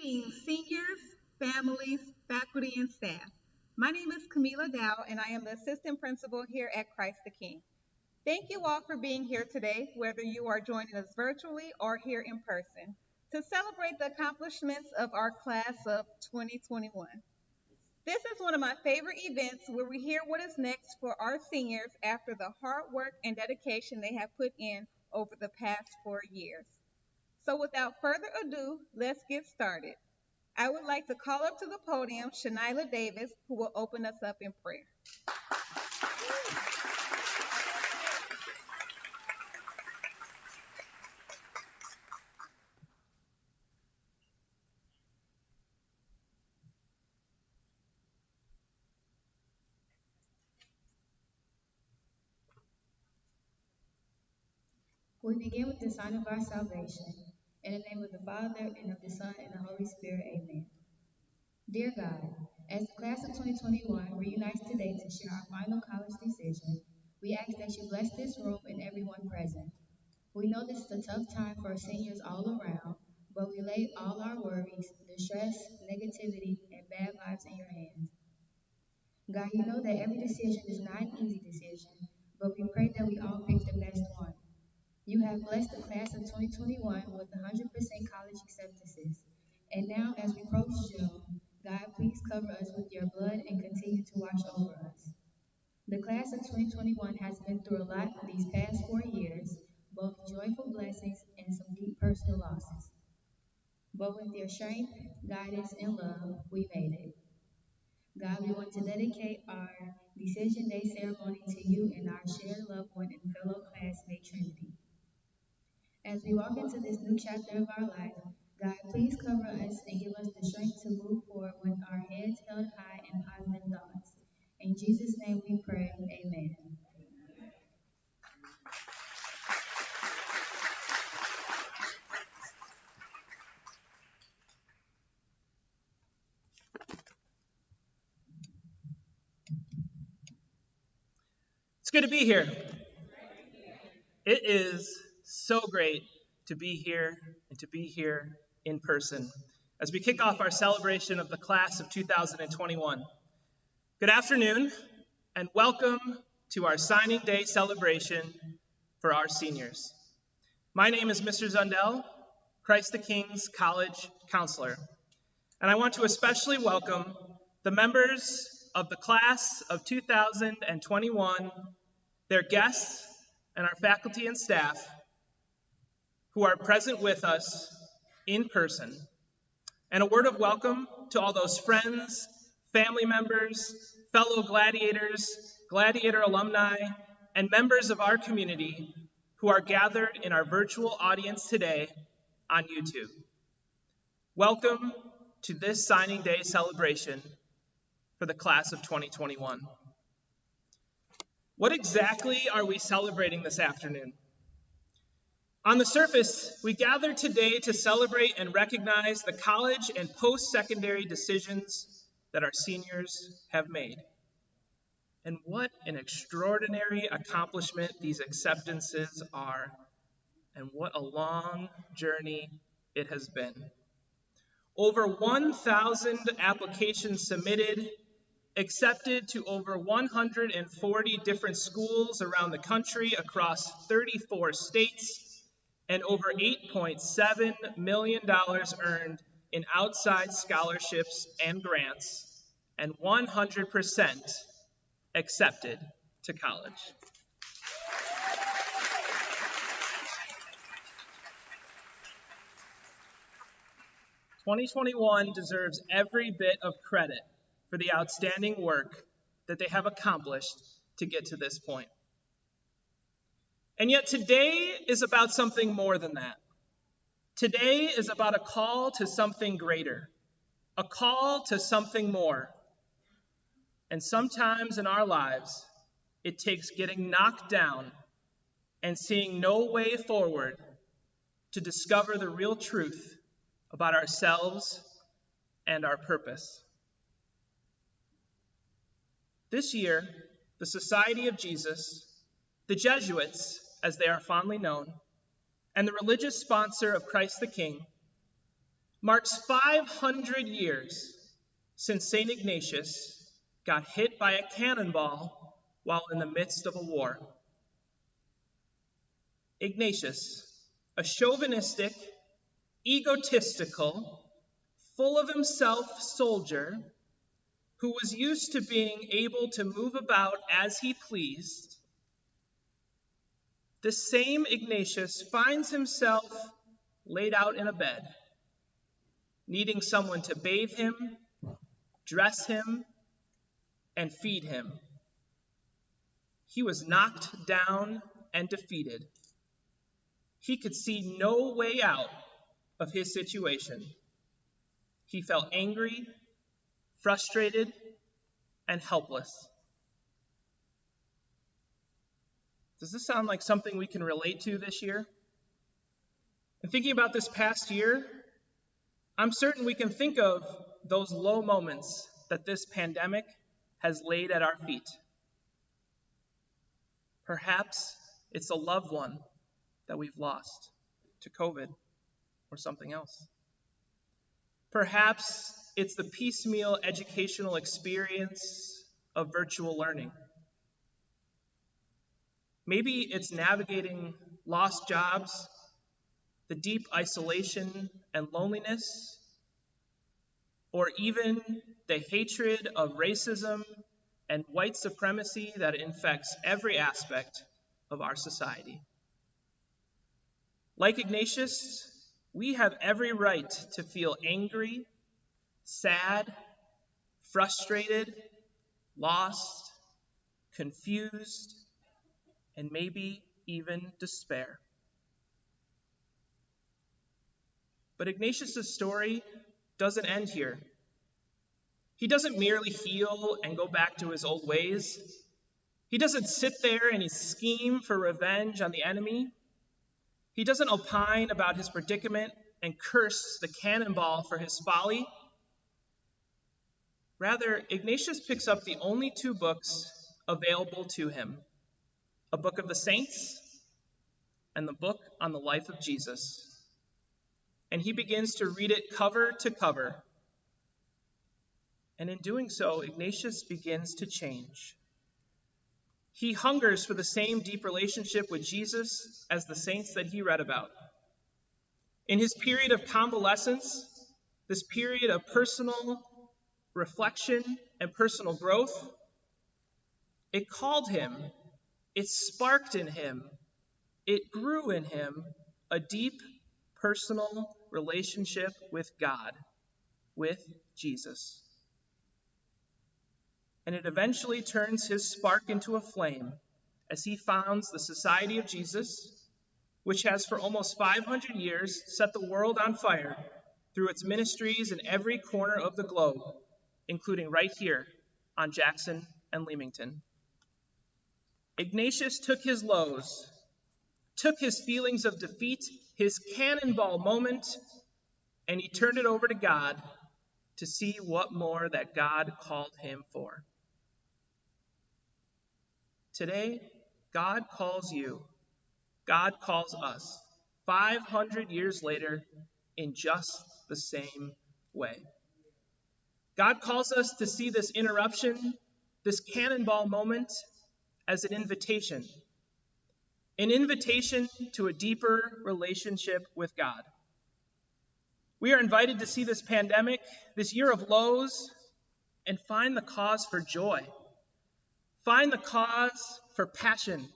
Greetings, seniors, families, faculty, and staff. My name is Camila Dow, and I am the assistant principal here at Christ the King. Thank you all for being here today, whether you are joining us virtually or here in person, to celebrate the accomplishments of our class of 2021. This is one of my favorite events where we hear what is next for our seniors after the hard work and dedication they have put in over the past 4 years. So, without further ado, let's get started. I would like to call up to the podium Shanila Davis, who will open us up in prayer. We begin with the sign of our salvation. In the name of the Father, and of the Son, and the Holy Spirit, amen. Dear God, as the class of 2021 reunites today to share our final college decision, we ask that you bless this room and everyone present. We know this is a tough time for seniors all around, but we lay all our worries, the stress, negativity, and bad vibes in your hands. God, you know that every decision is not an easy decision, but we pray that we all pick the best one. You have blessed the class of 2021 with 100% college acceptances. And now, as we approach June, God, please cover us with your blood and continue to watch over us. The class of 2021 has been through a lot these past 4 years, both joyful blessings and some deep personal losses. But with your strength, guidance, and love, we made it. God, we want to dedicate our Decision Day ceremony to you and our shared loved one and fellow classmate Trinity. As we walk into this new chapter of our life, God, please cover us and give us the strength to move forward with our heads held high and positive thoughts. In Jesus' name we pray, amen. It's good to be here. It is so great to be here and to be here in person as we kick off our celebration of the class of 2021. Good afternoon and welcome to our signing day celebration for our seniors. My name is Mr. Zundell, Christ the King's College Counselor, and I want to especially welcome the members of the class of 2021, their guests, and our faculty and staff who are present with us in person. And a word of welcome to all those friends, family members, fellow gladiators, gladiator alumni, and members of our community who are gathered in our virtual audience today on YouTube. Welcome to this signing day celebration for the class of 2021. What exactly are we celebrating this afternoon? On the surface, we gather today to celebrate and recognize the college and post-secondary decisions that our seniors have made. And what an extraordinary accomplishment these acceptances are, and what a long journey it has been. Over 1,000 applications submitted, accepted to over 140 different schools around the country across 34 states, and over $8.7 million earned in outside scholarships and grants, and 100% accepted to college. "2021 deserves every bit of credit for the outstanding work that they have accomplished to get to this point. And yet today is about something more than that. Today is about a call to something greater, a call to something more. And sometimes in our lives, it takes getting knocked down and seeing no way forward to discover the real truth about ourselves and our purpose. This year, the Society of Jesus, the Jesuits, as they are fondly known, and the religious sponsor of Christ the King, marks 500 years since St. Ignatius got hit by a cannonball while in the midst of a war. Ignatius, a chauvinistic, egotistical, full of himself soldier who was used to being able to move about as he pleased, the same Ignatius finds himself laid out in a bed, needing someone to bathe him, dress him, and feed him. He was knocked down and defeated. He could see no way out of his situation. He felt angry, frustrated, and helpless. Does this sound like something we can relate to this year? And thinking about this past year, I'm certain we can think of those low moments that this pandemic has laid at our feet. Perhaps it's a loved one that we've lost to COVID or something else. Perhaps it's the piecemeal educational experience of virtual learning. Maybe it's navigating lost jobs, the deep isolation and loneliness, or even the hatred of racism and white supremacy that infects every aspect of our society. Like Ignatius, we have every right to feel angry, sad, frustrated, lost, confused, and maybe even despair. But Ignatius' story doesn't end here. He doesn't merely heal and go back to his old ways. He doesn't sit there and scheme for revenge on the enemy. He doesn't opine about his predicament and curse the cannonball for his folly. Rather, Ignatius picks up the only two books available to him, a book of the saints and the book on the life of Jesus. And he begins to read it cover to cover. And in doing so, Ignatius begins to change. He hungers for the same deep relationship with Jesus as the saints that he read about. In his period of convalescence, this period of personal reflection and personal growth, it called him, it sparked in him, it grew in him a deep personal relationship with God, with Jesus. And it eventually turns his spark into a flame as he founds the Society of Jesus, which has for almost 500 years set the world on fire through its ministries in every corner of the globe, including right here on Jackson and Leamington. Ignatius took his lows, took his feelings of defeat, his cannonball moment, and he turned it over to God to see what more that God called him for. Today, God calls you, God calls us, 500 years later, in just the same way. God calls us to see this interruption, this cannonball moment, as an invitation to a deeper relationship with God. We are invited to see this pandemic, this year of lows, and find the cause for joy. Find the cause for passion.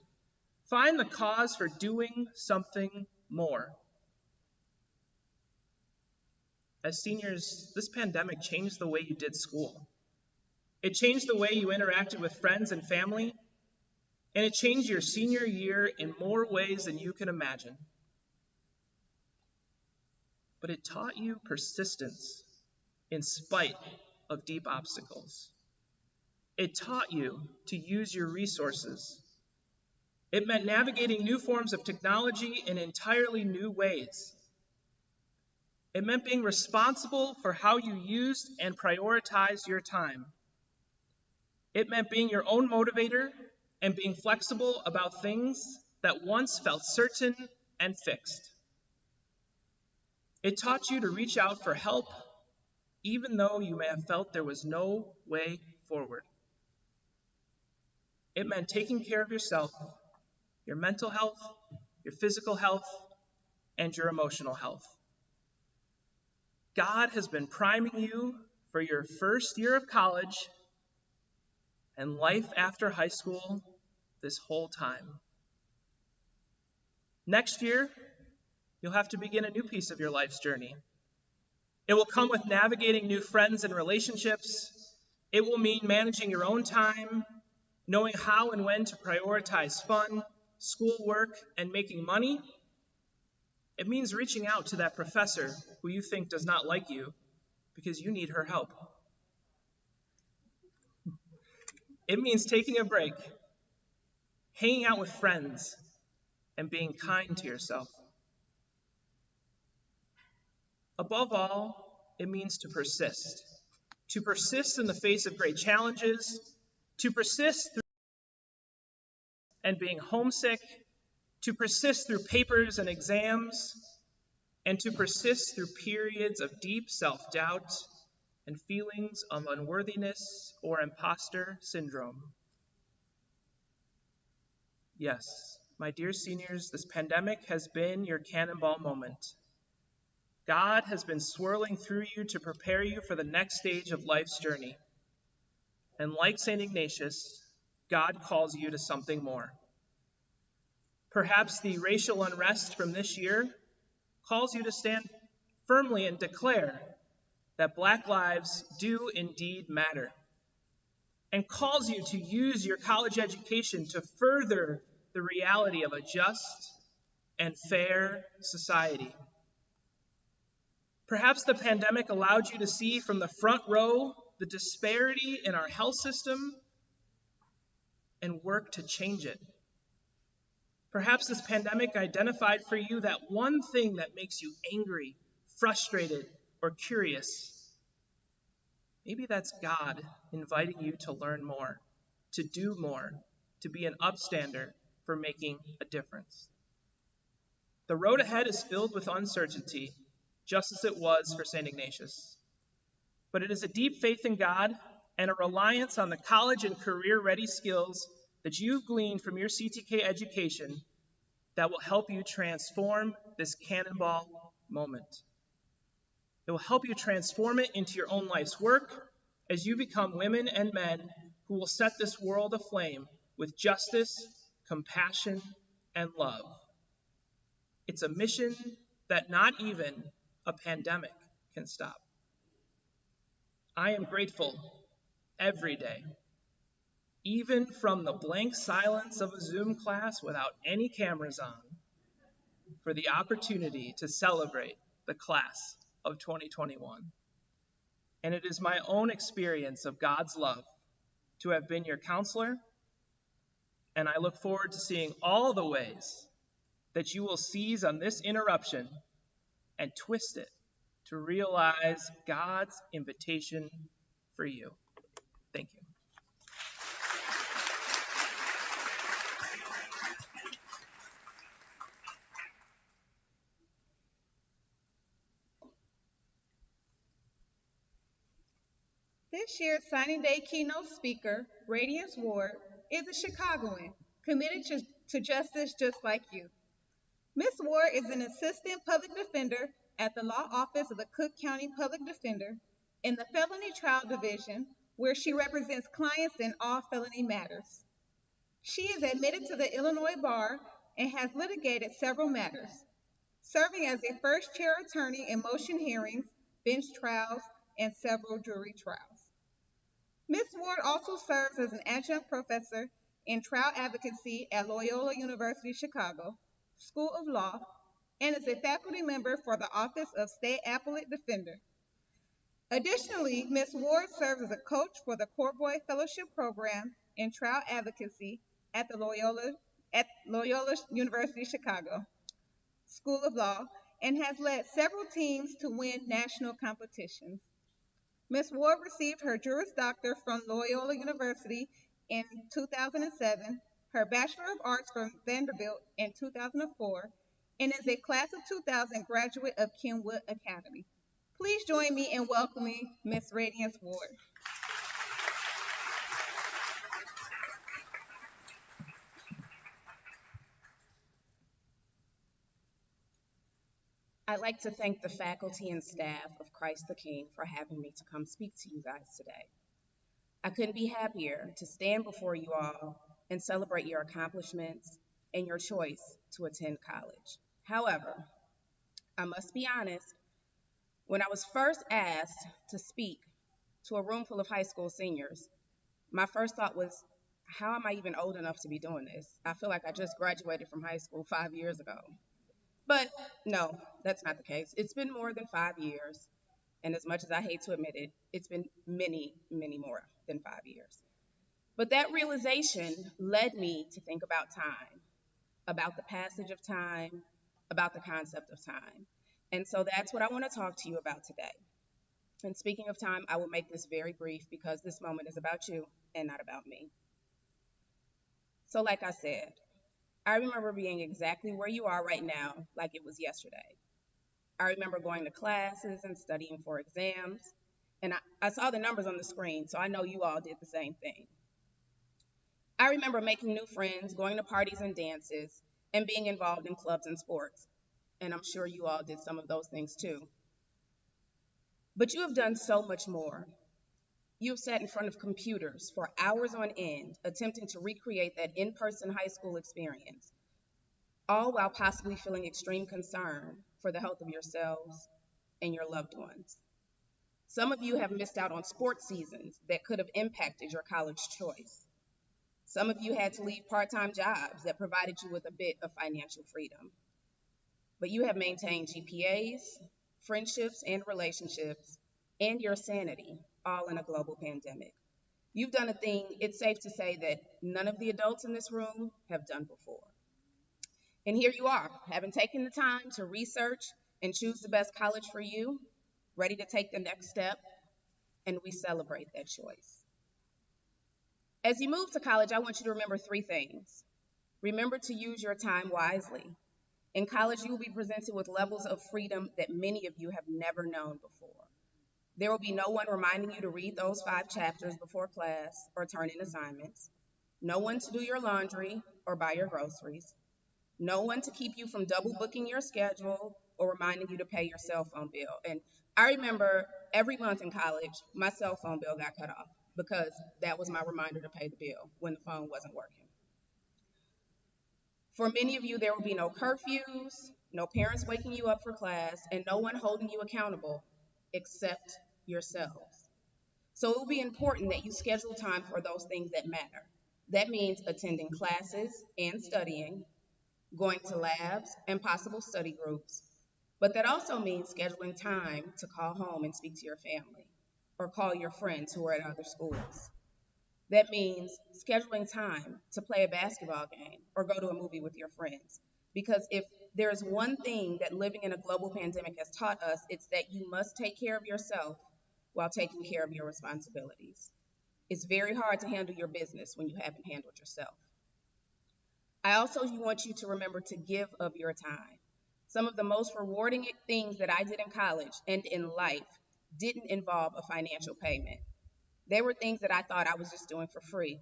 Find the cause for doing something more. As seniors, this pandemic changed the way you did school. It changed the way you interacted with friends and family, and it changed your senior year in more ways than you can imagine. But it taught you persistence in spite of deep obstacles. It taught you to use your resources. It meant navigating new forms of technology in entirely new ways. It meant being responsible for how you used and prioritized your time. It meant being your own motivator and being flexible about things that once felt certain and fixed. It taught you to reach out for help, even though you may have felt there was no way forward. It meant taking care of yourself, your mental health, your physical health, and your emotional health. God has been priming you for your first year of college and life after high school this whole time. Next year, you'll have to begin a new piece of your life's journey. It will come with navigating new friends and relationships. It will mean managing your own time, knowing how and when to prioritize fun, schoolwork, and making money. It means reaching out to that professor who you think does not like you because you need her help. It means taking a break, hanging out with friends, and being kind to yourself. Above all, it means to persist. To persist in the face of great challenges, to persist through and being homesick, to persist through papers and exams, and to persist through periods of deep self-doubt and feelings of unworthiness or imposter syndrome. Yes, my dear seniors, this pandemic has been your cannonball moment. God has been swirling through you to prepare you for the next stage of life's journey. And like St. Ignatius, God calls you to something more. Perhaps the racial unrest from this year calls you to stand firmly and declare that Black lives do indeed matter, and calls you to use your college education to further the reality of a just and fair society. Perhaps the pandemic allowed you to see from the front row the disparity in our health system and work to change it. Perhaps this pandemic identified for you that one thing that makes you angry, frustrated, or curious. Maybe that's God inviting you to learn more, to do more, to be an upstander for making a difference. The road ahead is filled with uncertainty, just as it was for St. Ignatius. But it is a deep faith in God and a reliance on the college and career-ready skills that you've gleaned from your CTK education that will help you transform this cannonball moment. It will help you transform it into your own life's work as you become women and men who will set this world aflame with justice, compassion, and love. It's a mission that not even a pandemic can stop. I am grateful every day, even from the blank silence of a Zoom class without any cameras on, for the opportunity to celebrate the class of 2021. And it is my own experience of God's love to have been your counselor, and I look forward to seeing all the ways that you will seize on this interruption and twist it to realize God's invitation for you. Thank you. This year's signing day keynote speaker, Radiance Ward, is a Chicagoan committed to justice just like you. Ms. Ward is an assistant public defender at the law office of the Cook County Public Defender in the Felony Trial Division, where she represents clients in all felony matters. She is admitted to the Illinois bar and has litigated several matters, serving as a first chair attorney in motion hearings, bench trials, and several jury trials. Ms. Ward also serves as an adjunct professor in trial advocacy at Loyola University Chicago School of Law and is a faculty member for the Office of State Appellate Defender. Additionally, Ms. Ward serves as a coach for the Courtboy Fellowship Program in trial advocacy at Loyola University Chicago School of Law and has led several teams to win national competitions. Ms. Ward received her Juris Doctor from Loyola University in 2007, her Bachelor of Arts from Vanderbilt in 2004, and is a class of 2000 graduate of Kenwood Academy. Please join me in welcoming Miss Radiance Ward. I'd like to thank the faculty and staff of Christ the King for having me to come speak to you guys today. I couldn't be happier to stand before you all and celebrate your accomplishments and your choice to attend college. However, I must be honest, when I was first asked to speak to a room full of high school seniors, my first thought was, how am I even old enough to be doing this? I feel like I just graduated from high school 5 years ago. But no, that's not the case. It's been more than 5 years. And as much as I hate to admit it, it's been many, many more than 5 years. But that realization led me to think about time, about the passage of time, about the concept of time. And so that's what I want to talk to you about today. And speaking of time, I will make this very brief because this moment is about you and not about me. So, like I said, I remember being exactly where you are right now, like it was yesterday. I remember going to classes and studying for exams, and I saw the numbers on the screen, so I know you all did the same thing. I remember making new friends, going to parties and dances, and being involved in clubs and sports, and I'm sure you all did some of those things too. But you have done so much more. You have sat in front of computers for hours on end, attempting to recreate that in-person high school experience, all while possibly feeling extreme concern for the health of yourselves and your loved ones. Some of you have missed out on sports seasons that could have impacted your college choice. Some of you had to leave part-time jobs that provided you with a bit of financial freedom. But you have maintained GPAs, friendships and relationships, and your sanity, all in a global pandemic. You've done a thing it's safe to say that none of the adults in this room have done before. And here you are, having taken the time to research and choose the best college for you, ready to take the next step, and we celebrate that choice. As you move to college, I want you to remember three things. Remember to use your time wisely. In college, you will be presented with levels of freedom that many of you have never known before. There will be no one reminding you to read those 5 chapters before class or turn in assignments, no one to do your laundry or buy your groceries, no one to keep you from double booking your schedule or reminding you to pay your cell phone bill. And I remember every month in college, my cell phone bill got cut off because that was my reminder to pay the bill when the phone wasn't working. For many of you, there will be no curfews, no parents waking you up for class, and no one holding you accountable except yourselves. So it will be important that you schedule time for those things that matter. That means attending classes and studying, going to labs and possible study groups. But that also means scheduling time to call home and speak to your family or call your friends who are at other schools. That means scheduling time to play a basketball game or go to a movie with your friends. Because if there's one thing that living in a global pandemic has taught us, it's that you must take care of yourself while taking care of your responsibilities. It's very hard to handle your business when you haven't handled yourself. I also want you to remember to give of your time. Some of the most rewarding things that I did in college and in life didn't involve a financial payment. They were things that I thought I was just doing for free.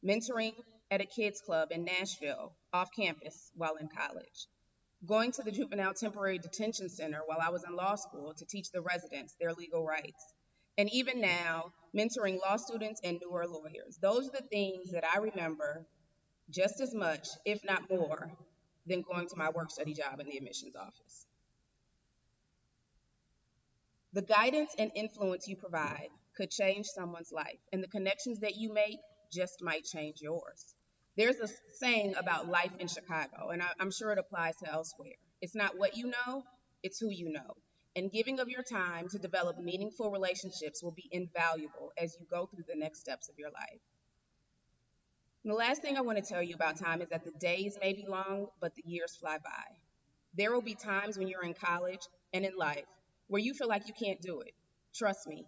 Mentoring at a kids club in Nashville off campus while in college. Going to the Juvenile Temporary Detention Center while I was in law school to teach the residents their legal rights. And even now, mentoring law students and newer lawyers. Those are the things that I remember just as much, if not more, than going to my work study job in the admissions office. The guidance and influence you provide could change someone's life, and the connections that you make just might change yours. There's a saying about life in Chicago, and I'm sure it applies to elsewhere. It's not what you know, it's who you know. And giving of your time to develop meaningful relationships will be invaluable as you go through the next steps of your life. And the last thing I want to tell you about time is that the days may be long, but the years fly by. There will be times when you're in college and in life where you feel like you can't do it. Trust me,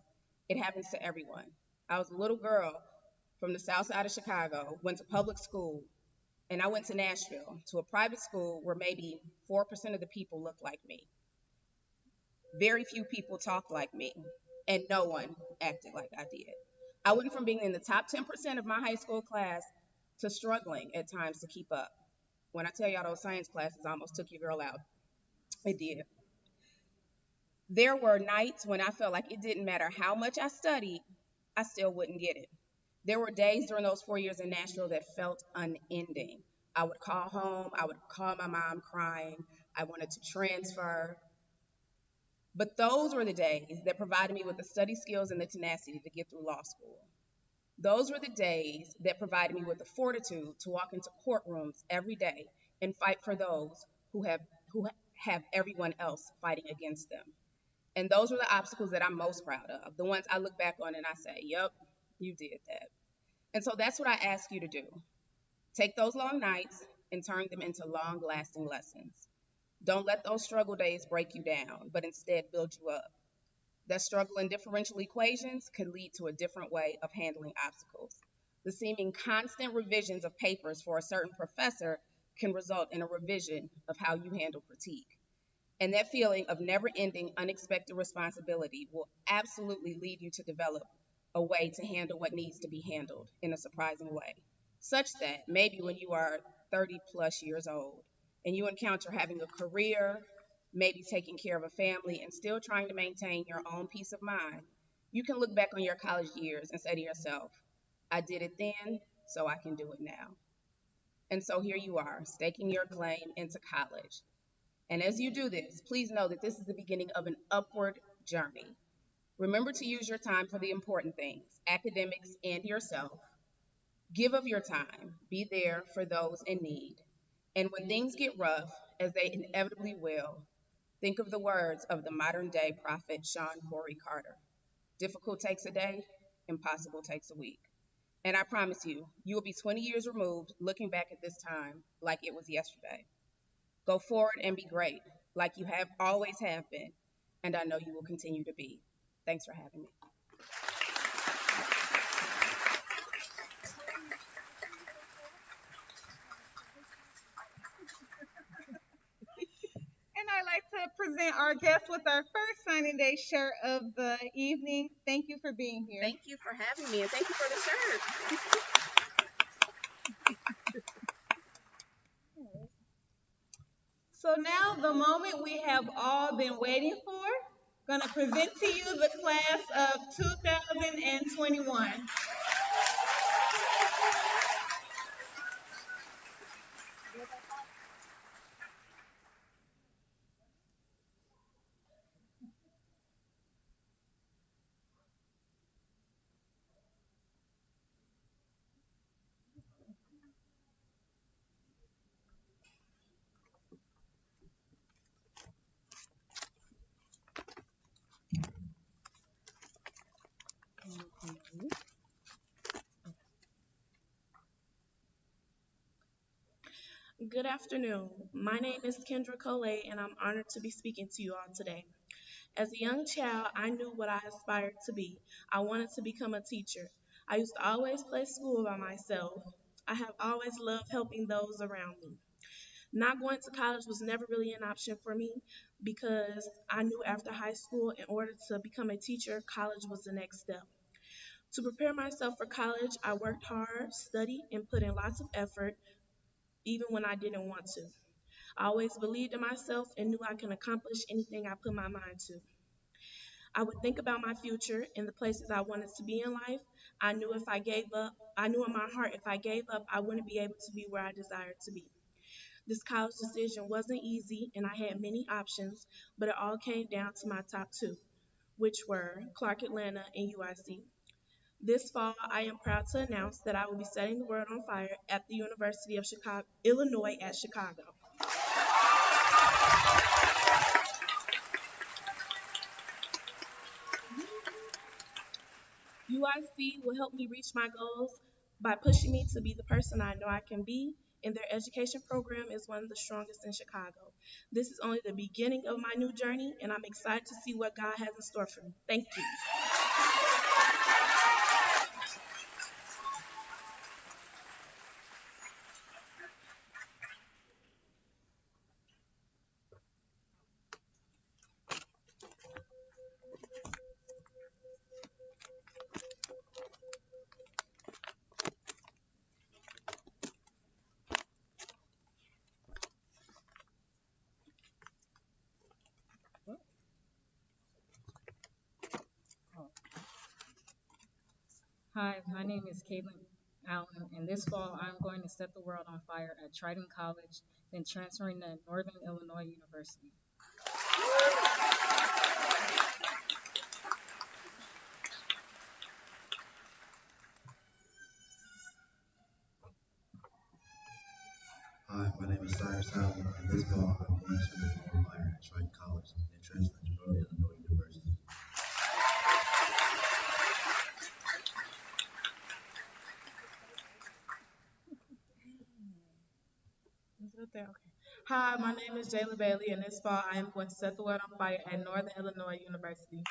it happens to everyone. I was a little girl from the south side of Chicago, went to public school, And I went to Nashville to a private school where maybe 4% of the people looked like me. Very few people talked like me, and no one acted like I did. I went from being in the top 10% of my high school class to struggling at times to keep up. When I tell y'all those science classes almost took your girl out, it did. There were nights when I felt like it didn't matter how much I studied, I still wouldn't get it. There were days during those 4 years in Nashville that felt unending. I would call home, I would call my mom crying, I wanted to transfer. But those were the days that provided me with the study skills and the tenacity to get through law school. Those were the days that provided me with the fortitude to walk into courtrooms every day and fight for those who have everyone else fighting against them. And those were the obstacles that I'm most proud of, the ones I look back on and I say, "Yep, you did that." And so that's what I ask you to do. Take those long nights and turn them into long lasting lessons. Don't let those struggle days break you down, but instead build you up. That struggle in differential equations could lead to a different way of handling obstacles. The seeming constant revisions of papers for a certain professor can result in a revision of how you handle critique. And that feeling of never ending, unexpected responsibility will absolutely lead you to develop a way to handle what needs to be handled in a surprising way, such that maybe when you are 30 plus years old and you encounter having a career, maybe taking care of a family, and still trying to maintain your own peace of mind, you can look back on your college years and say to yourself, I did it then, so I can do it now. And so here you are, staking your claim into college. And as you do this, please know that this is the beginning of an upward journey. Remember to use your time for the important things, academics and yourself. Give of your time. Be there for those in need. And when things get rough, as they inevitably will, think of the words of the modern day prophet Sean Corey Carter. Difficult takes a day, impossible takes a week. And I promise you, you will be 20 years removed looking back at this time like it was yesterday. Go forward and be great, like you have always have been, and I know you will continue to be. Thanks for having me. And I'd like to present our guest with our first signing day shirt of the evening. Thank you for being here. Thank you for having me, and thank you for the shirt. So now the moment we have all been waiting for, gonna present to you the class of 2021. Good afternoon. My name is Kendra Coley, and I'm honored to be speaking to you all today. As a young child, I knew what I aspired to be. I wanted to become a teacher. I used to always play school by myself. I have always loved helping those around me. Not going to college was never really an option for me because I knew after high school, in order to become a teacher, college was the next step. To prepare myself for college, I worked hard, studied, and put in lots of effort, even when I didn't want to. I always believed in myself and knew I can accomplish anything I put my mind to. I would think about my future and the places I wanted to be in life. I knew in my heart if I gave up, I wouldn't be able to be where I desired to be. This college decision wasn't easy and I had many options, but it all came down to my top two, which were Clark Atlanta and UIC. This fall, I am proud to announce that I will be setting the world on fire at the University of Chicago, Illinois at Chicago. UIC will help me reach my goals by pushing me to be the person I know I can be, and their education program is one of the strongest in Chicago. This is only the beginning of my new journey, and I'm excited to see what God has in store for me. Thank you. Hi, my name is Caitlin Allen, and this fall I'm going to set the world on fire at Triton College, then transferring to Northern Illinois University. Hi, my name is Cyrus Allen, and this fall I'm going to the Northern Fire at Triton College and transfer to Northern Illinois University. Is it there? Okay. Hi, my name is Jayla Bailey, and this fall I am going to set the world on fire at Northern Illinois University.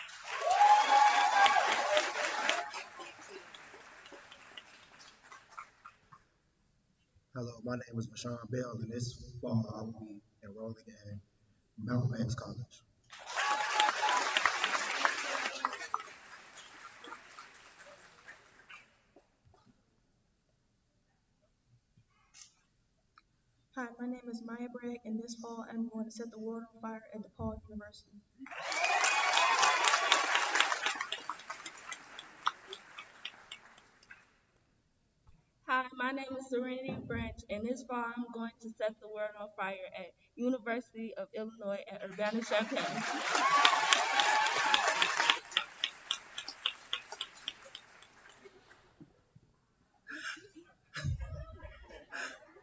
Hello, my name is Mashawn Bell, and this fall I will be enrolling in Mountain X College. Hi, my name is Maya Bragg, and this fall I'm going to set the world on fire at DePaul University. Hi, my name is Serenity Branch, and this fall I'm going to set the world on fire at University of Illinois at Urbana-Champaign.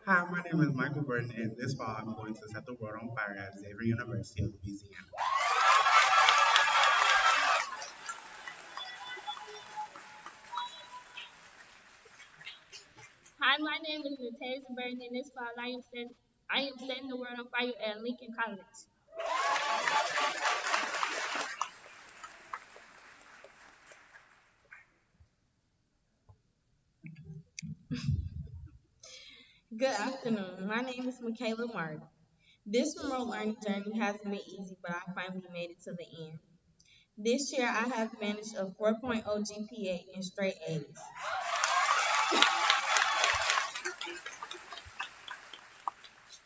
Hi, my name is Michael Burton, and this fall I'm going to set the world on fire at Xavier University of Louisiana. Hi, my name is Natasha Burton, and this fall I am setting the world on fire at Lincoln College. Good afternoon. My name is Michaela Martin. This remote learning journey hasn't been easy, but I finally made it to the end. This year, I have managed a 4.0 GPA and straight A's.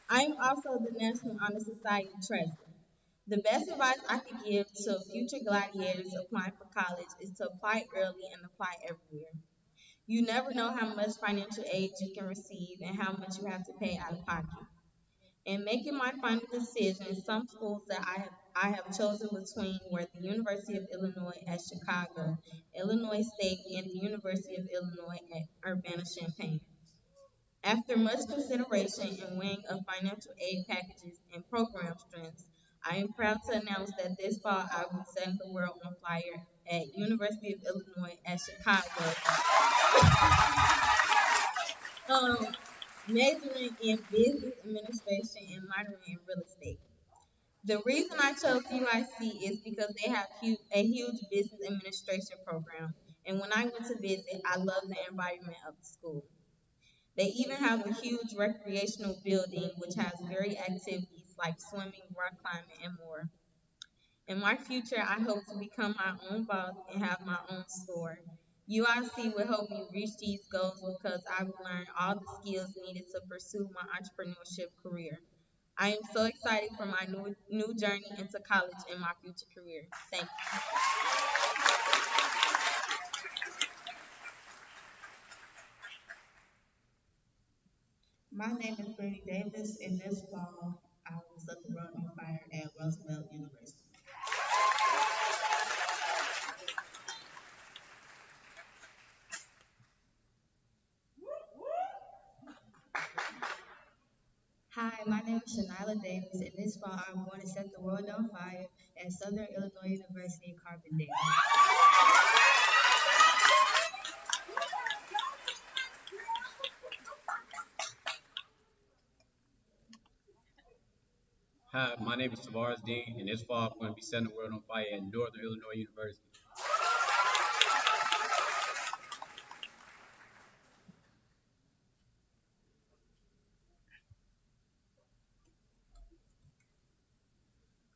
I am also the National Honor Society treasurer. The best advice I could give to future gladiators applying for college is to apply early and apply everywhere. You never know how much financial aid you can receive and how much you have to pay out of pocket. In making my final decision, some schools that I have chosen between were the University of Illinois at Chicago, Illinois State, and the University of Illinois at Urbana-Champaign. After much consideration and weighing of financial aid packages and program strengths, I am proud to announce that this fall I will be setting the world on fire at University of Illinois at Chicago, um, majoring in business administration and minoring in real estate. The reason I chose UIC is because they have a huge business administration program, and when I went to visit, I loved the environment of the school. They even have a huge recreational building which has varied activities like swimming, rock climbing, and more. In my future, I hope to become my own boss and have my own store. UIC will help me reach these goals because I will learn all the skills needed to pursue my entrepreneurship career. I am so excited for my new journey into college and my future career. Thank you. My name is Brittany Davis, and this fall I will set the world on fire at Roosevelt University. Hi, my name is Shanila Davis, and this fall I'm going to set the world on fire at Southern Illinois University in Carbondale. Hi, my name is Tavares Dean, and this fall I'm going to be setting the world on fire at Northern Illinois University.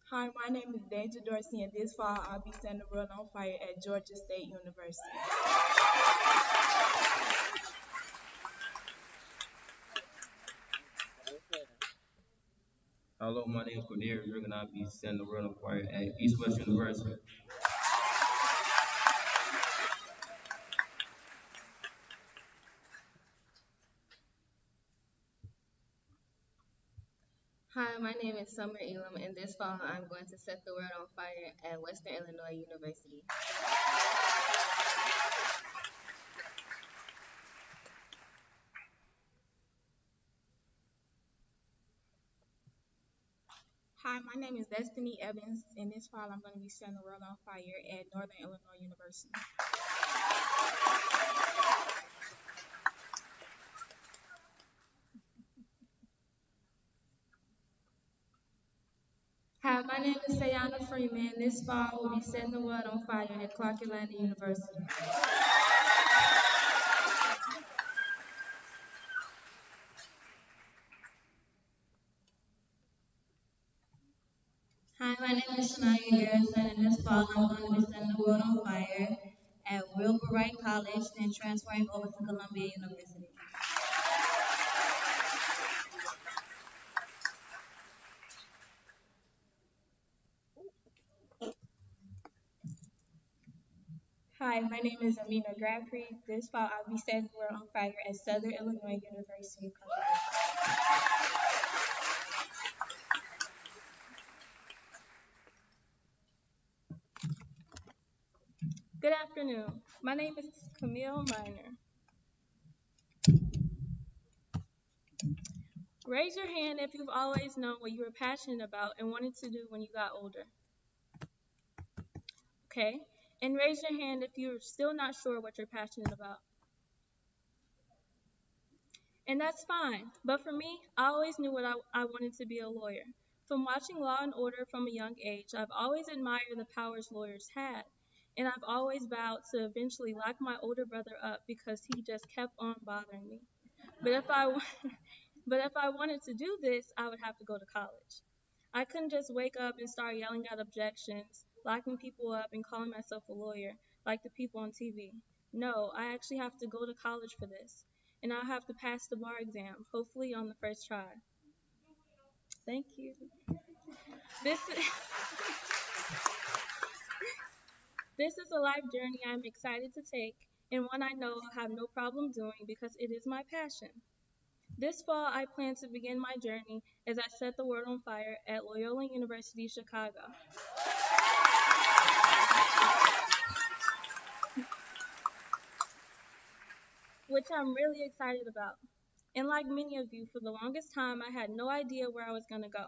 Hi, my name is Deja Dorsey, and this fall I'll be setting the world on fire at Georgia State University. Hello, my name is Cornelius Rick, and I'll be setting the world on fire at East West University. Hi, my name is Summer Elam, and this fall I'm going to set the world on fire at Western Illinois University. Hi, my name is Destiny Evans, and this fall I'm going to be setting the world on fire at Northern Illinois University. Hi, my name is Sayana Freeman, and this fall we'll be setting the world on fire at Clark Atlanta University. Hi, my name is Shania Garrison, and this fall I'm going to be setting the world on fire at Wilbur Wright College, then transferring over to Columbia University. Hi, my name is Amina Bradford. This fall I'll be setting the world on fire at Southern Illinois University. Good afternoon. My name is Camille Miner. Raise your hand if you've always known what you were passionate about and wanted to do when you got older. Okay? And raise your hand if you're still not sure what you're passionate about. And that's fine. But for me, I always knew what I wanted to be a lawyer. From watching Law and Order from a young age, I've always admired the powers lawyers had. And I've always vowed to eventually lock my older brother up because he just kept on bothering me. But if I but if I wanted to do this, I would have to go to college. I couldn't just wake up and start yelling out objections, locking people up, and calling myself a lawyer like the people on TV. No, I actually have to go to college for this, and I'll have to pass the bar exam, hopefully on the first try. Thank you. This is, this is a life journey I'm excited to take, and one I know I'll have no problem doing because it is my passion. This fall, I plan to begin my journey as I set the world on fire at Loyola University Chicago. Which I'm really excited about. And like many of you, for the longest time, I had no idea where I was going to go.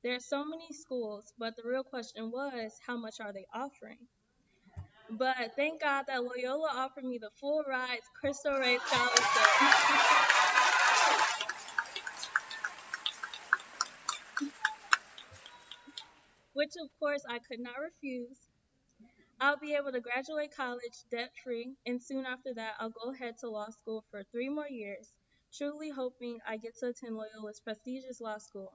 There are so many schools, but the real question was, how much are they offering? But thank God that Loyola offered me the full ride Crystal Ray Scholarship, which of course I could not refuse. I'll be able to graduate college debt free, and soon after that, I'll go ahead to law school for 3 more years, truly hoping I get to attend Loyola's prestigious law school.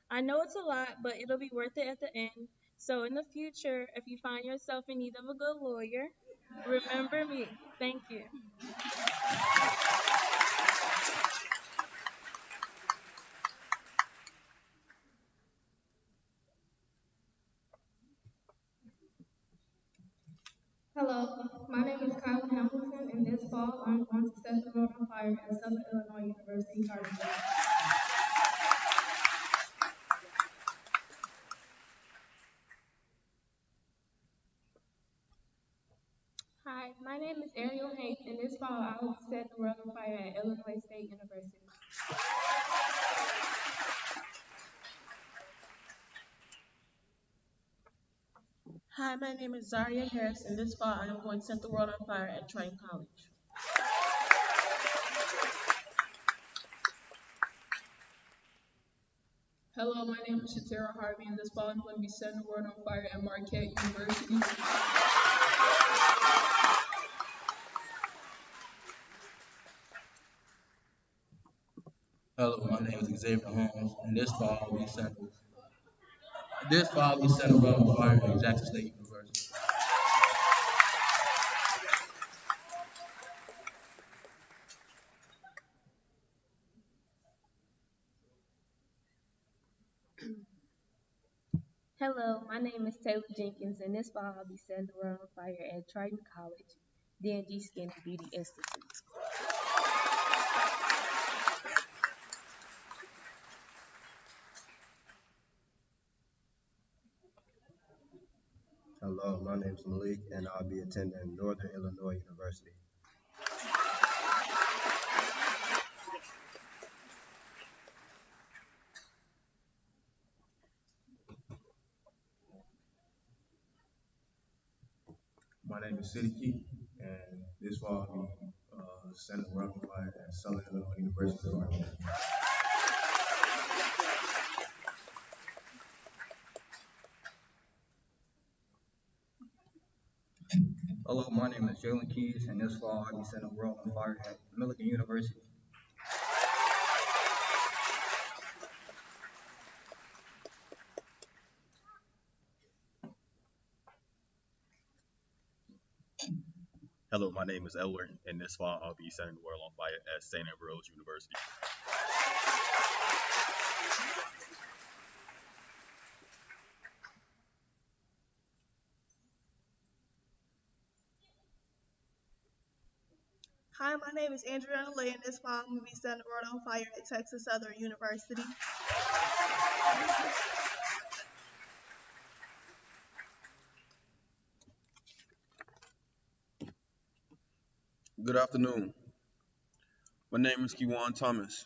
I know it's a lot, but it'll be worth it at the end. So in the future, if you find yourself in need of a good lawyer, remember me. Thank you. Hello, my name is Kyla Hamilton, and this fall I'm going to set the world on fire at Southern Illinois University, Harvard. Hi, my name is Ariel Hanks, and this fall I will set the world on fire at Illinois State University. Hi, my name is Zaria Harris, and this fall I am going to set the world on fire at Triton College. Hello, my name is Shatera Harvey, and this fall I'm going to be setting the world on fire at Marquette University. Hello, my name is Xavier Holmes, and this fall we sent above the fire at Jackson State University. Hello, my name is Taylor Jenkins, and this fall I'll be setting the world on fire at Triton College, D&D Skin and Beauty Institute. My name is Malik, and I'll be attending Northern Illinois University. My name is Siddiqui, and this fall I'll be sending around fire at Southern Illinois University. Hello, my name is Jalen Keys, and this fall I'll be setting the world on fire at Millikan University. Hello, my name is Edward, and this fall I'll be setting the world on fire at St. Ambrose University. Hi, my name is Andrea Lay, and this fall I'm going to be setting the world on fire at Texas Southern University. Good afternoon. My name is Kiwan Thomas.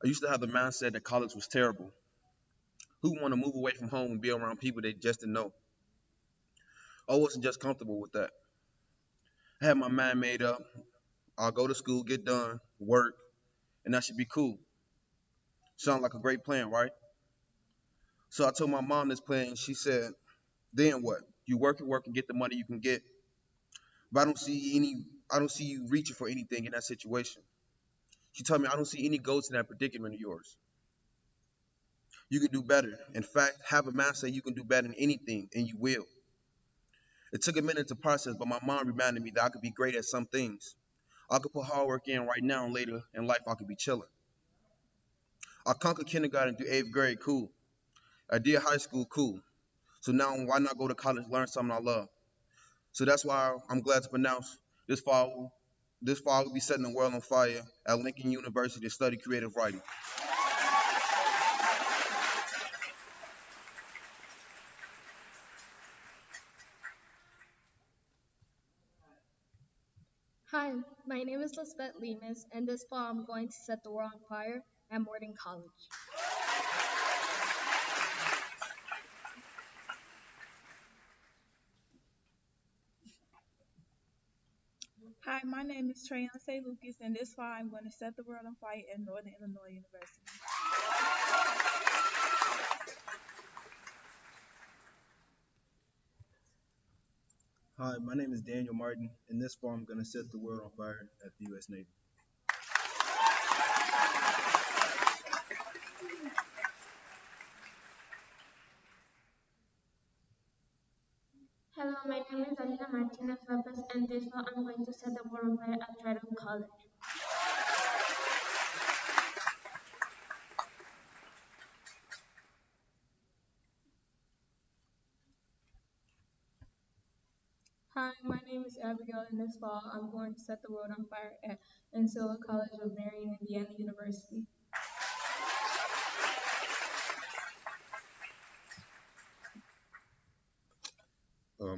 I used to have the mindset that college was terrible. Who want to move away from home and be around people they just didn't know? I wasn't just comfortable with that. I had my mind made up. I'll go to school, get done, work, and that should be cool. Sound like a great plan, right? So I told my mom this plan, and she said, then what? You work and get the money you can get. But I don't see you reaching for anything in that situation. She told me I don't see any goals in that predicament of yours. You can do better. In fact, have a mindset you can do better than anything, and you will. It took a minute to process, but my mom reminded me that I could be great at some things. I could put hard work in right now, and later in life I could be chilling. I conquered kindergarten through 8th grade, cool. I did high school, cool. So now why not go to college, learn something I love? So that's why I'm glad to pronounce this fall will be setting the world on fire at Lincoln University to study creative writing. Hi, my name is Lisbeth Lemus, and this fall I'm going to set the world on fire at Morton College. Hi, my name is Treyonce Lucas, and this fall I'm going to set the world on fire at Northern Illinois University. Hi, my name is Daniel Martin, and this fall I'm going to set the world on fire at the U.S. Navy. Hello, my name is Alina Martinez Lopez, and this fall I'm going to set the world on fire at Trident College. Hi, my name is Abigail, and this fall I'm going to set the world on fire at Ancilla College of Marion, Indiana University.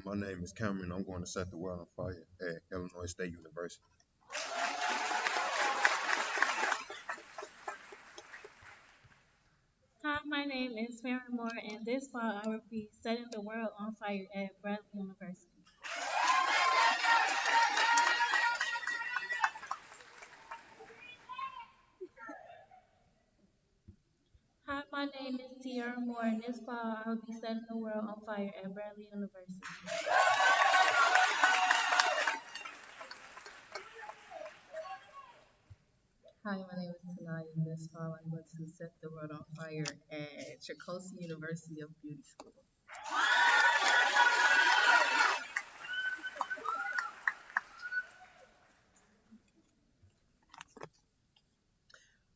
My name is Cameron. I'm going to set the world on fire at Illinois State University. Hi, my name is Farron Moore, and this fall I will be setting the world on fire at Bradley University. Hi, my name is Tiara Moore, and this fall I will be setting the world on fire at Bradley University. Hi, my name is Tanaya, and this fall I'm going to set the world on fire at Chicosi University of Beauty School.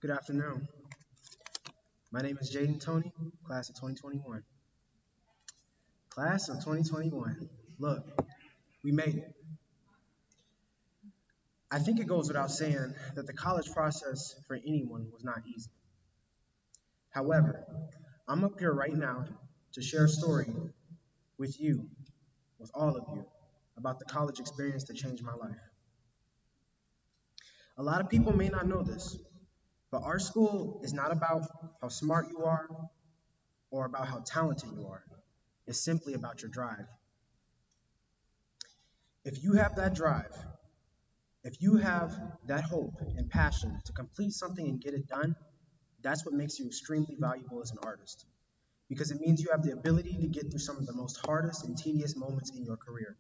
Good afternoon. My name is Jaden Tony, class of 2021. Class of 2021. Look, we made it. I think it goes without saying that the college process for anyone was not easy. However, I'm up here right now to share a story with you, with all of you, about the college experience that changed my life. A lot of people may not know this, but our school is not about how smart you are or about how talented you are. It's simply about your drive. If you have that drive, if you have that hope and passion to complete something and get it done, that's what makes you extremely valuable as an artist. Because it means you have the ability to get through some of the most hardest and tedious moments in your career.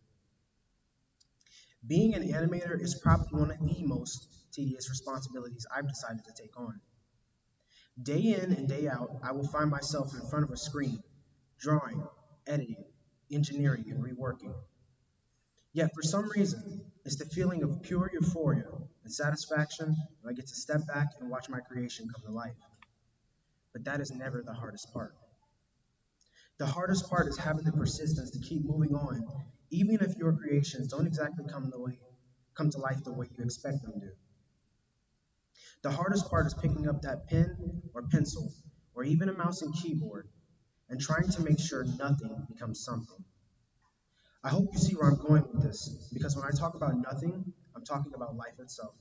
Being an animator is probably one of the most tedious responsibilities I've decided to take on. Day in and day out, I will find myself in front of a screen, drawing, editing, engineering, and reworking. Yet for some reason, it's the feeling of pure euphoria and satisfaction when I get to step back and watch my creation come to life. But that is never the hardest part. The hardest part is having the persistence to keep moving on, even if your creations don't exactly come to life the way you expect them to. The hardest part is picking up that pen or pencil, or even a mouse and keyboard, and trying to make sure nothing becomes something. I hope you see where I'm going with this, because when I talk about nothing, I'm talking about life itself.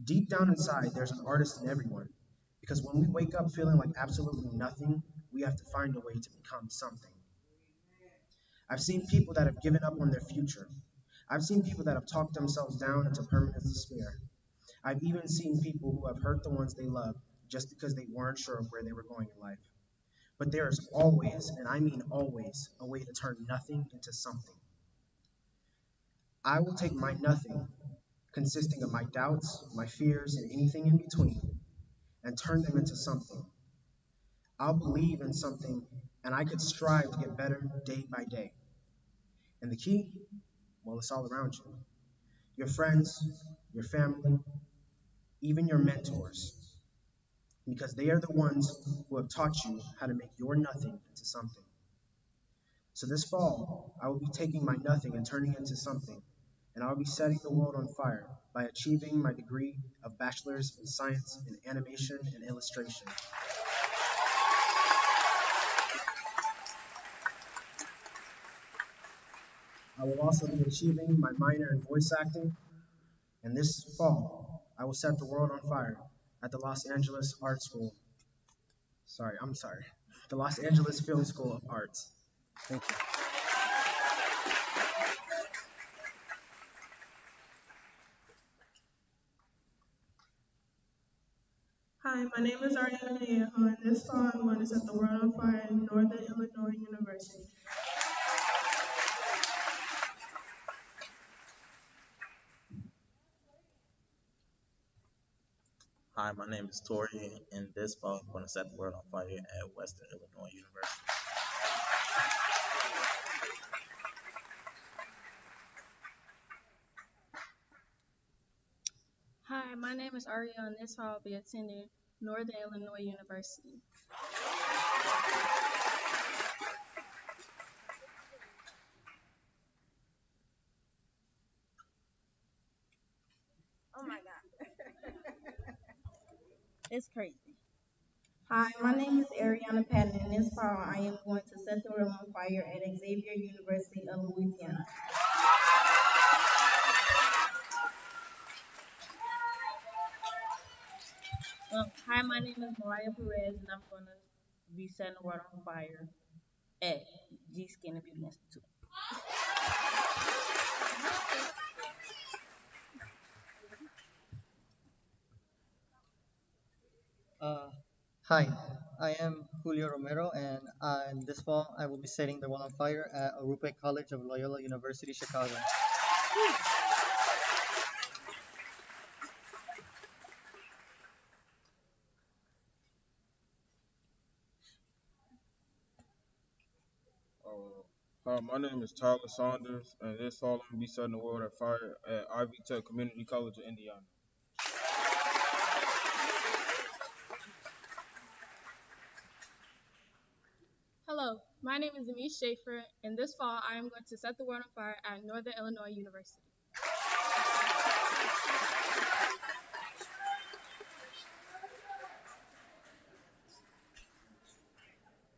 Deep down inside, there's an artist in everyone, because when we wake up feeling like absolutely nothing, we have to find a way to become something. I've seen people that have given up on their future. I've seen people that have talked themselves down into permanent despair. I've even seen people who have hurt the ones they love just because they weren't sure of where they were going in life. But there is always, and I mean always, a way to turn nothing into something. I will take my nothing, consisting of my doubts, my fears, and anything in between, and turn them into something. I'll believe in something, and I could strive to get better day by day. And the key? Well, it's all around you. Your friends, your family, even your mentors, because they are the ones who have taught you how to make your nothing into something. So this fall, I will be taking my nothing and turning it into something, and I'll be setting the world on fire by achieving my degree of Bachelor's in Science in Animation and Illustration. I will also be achieving my minor in voice acting, and this fall, I will set the world on fire at the Los Angeles Art School. The Los Angeles Film School of Arts. Thank you. Hi, my name is Ariana Niejo, and this fall I'm going to set the world on fire in Northern Illinois University. Hi, my name is Tori, and this fall I'm going to set the world on fire at Western Illinois University. Hi, my name is Aria, and this fall I'll be attending Northern Illinois University. Oh my God. It's crazy. Hi, my name is Ariana Patton, and this fall I am going to set the world on fire at Xavier University of Louisiana. Hi, my name is Mariah Perez, and I'm going to be setting the world on fire at G Skin and Beauty Institute. Uh, Hi, I am Julio Romero, and this fall I will be setting the world on fire at Orupe College of Loyola University, Chicago. Hi, my name is Tyler Saunders, and this fall I'm going to be setting the world on fire at Ivy Tech Community College of Indiana. Hello, my name is Amish Schaefer, and this fall I am going to set the world on fire at Northern Illinois University.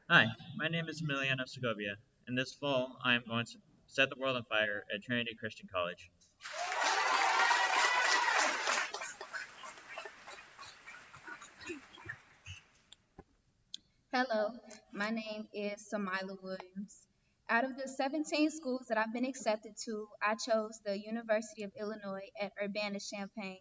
Hi, my name is Emiliano Segovia, and this fall I am going to set the world on fire at Trinity Christian College. Hello, my name is Samila Williams. Out of the 17 schools that I've been accepted to, I chose the University of Illinois at Urbana-Champaign.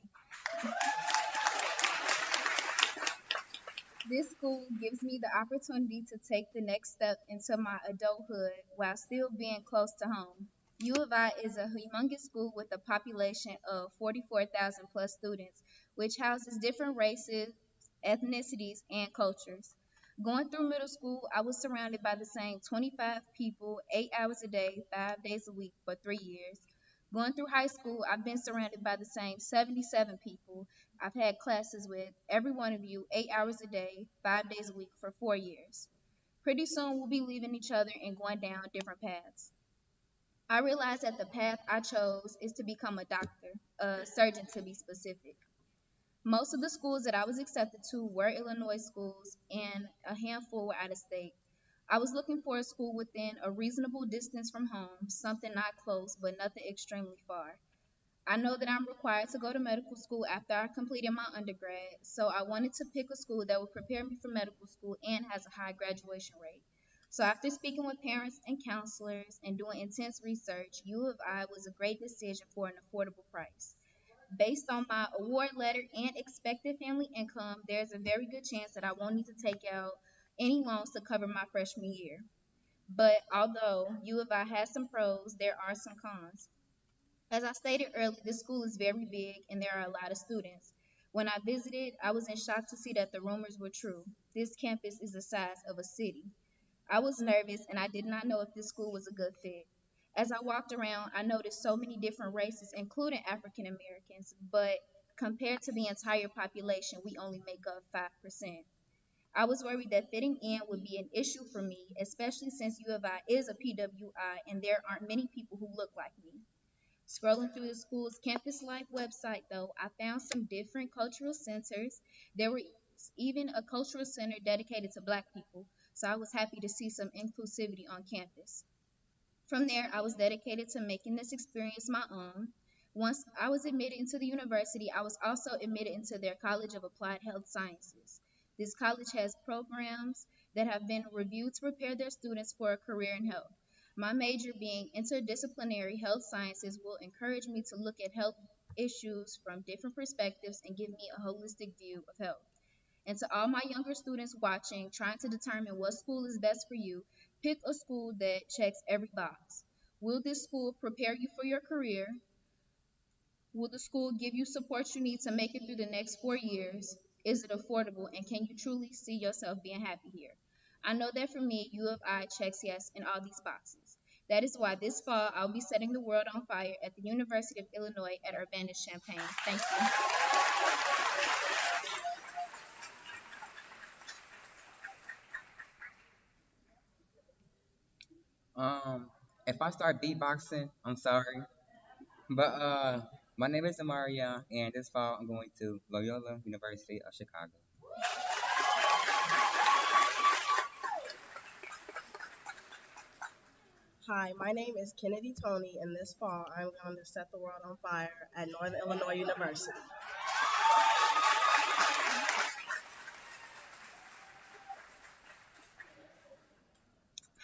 This school gives me the opportunity to take the next step into my adulthood while still being close to home. U of I is a humongous school with a population of 44,000 plus students, which houses different races, ethnicities, and cultures. Going through middle school, I was surrounded by the same 25 people, 8 hours a day, 5 days a week for 3 years. Going through high school, I've been surrounded by the same 77 people. I've had classes with every one of you 8 hours a day, 5 days a week for 4 years. Pretty soon, we'll be leaving each other and going down different paths. I realized that the path I chose is to become a doctor, a surgeon to be specific. Most of the schools that I was accepted to were Illinois schools, and a handful were out of state. I was looking for a school within a reasonable distance from home, something not close, but nothing extremely far. I know that I'm required to go to medical school after I completed my undergrad, so I wanted to pick a school that would prepare me for medical school and has a high graduation rate. So after speaking with parents and counselors and doing intense research, U of I was a great decision for an affordable price. Based on my award letter and expected family income, there's a very good chance that I won't need to take out any loans to cover my freshman year. But although U of I has some pros, there are some cons. As I stated earlier, this school is very big and there are a lot of students. When I visited, I was in shock to see that the rumors were true. This campus is the size of a city. I was nervous and I did not know if this school was a good fit. As I walked around, I noticed so many different races, including African Americans, but compared to the entire population, we only make up 5%. I was worried that fitting in would be an issue for me, especially since U of I is a PWI and there aren't many people who look like me. Scrolling through the school's Campus Life website, though, I found some different cultural centers. There was even a cultural center dedicated to Black people, so I was happy to see some inclusivity on campus. From there, I was dedicated to making this experience my own. Once I was admitted into the university, I was also admitted into their College of Applied Health Sciences. This college has programs that have been reviewed to prepare their students for a career in health. My major being interdisciplinary health sciences will encourage me to look at health issues from different perspectives and give me a holistic view of health. And to all my younger students watching, trying to determine what school is best for you, pick a school that checks every box. Will this school prepare you for your career? Will the school give you support you need to make it through the next 4 years? Is it affordable? And can you truly see yourself being happy here? I know that for me, U of I checks yes in all these boxes. That is why this fall I'll be setting the world on fire at the University of Illinois at Urbana-Champaign. Thank you. Um, if I start beatboxing, I'm sorry. But my name is Amaria, and this fall I'm going to Loyola University of Chicago. Hi, my name is Kennedy Tony, and this fall I'm going to set the world on fire at Northern Illinois University.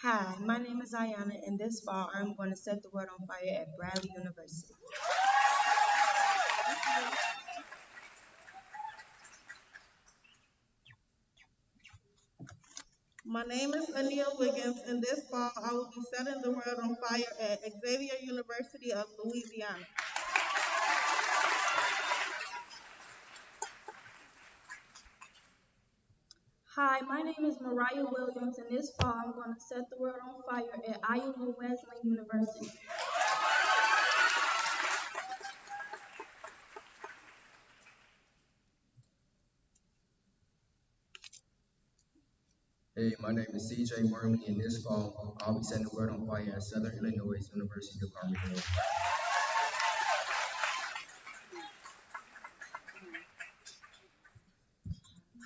Hi, my name is Ayana, and this fall I'm going to set the world on fire at Bradley University. My name is Anil Wiggins, and this fall I will be setting the world on fire at Xavier University of Louisiana. Hi, my name is Mariah Williams, and this fall I'm going to set the world on fire at Iowa Wesleyan University. Hey, my name is CJ Wormley, and this fall I'll be setting the world on fire at Southern Illinois University of Birmingham.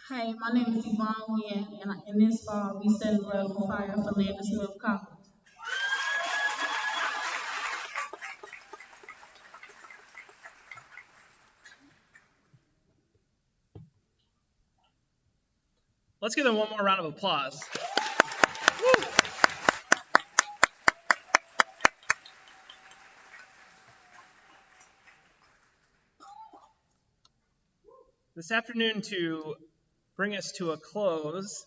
Hi, my name is Yvonne Wynn, and this fall we set the world on fire for Landis Smith College. Let's give them one more round of applause. This afternoon, to bring us to a close,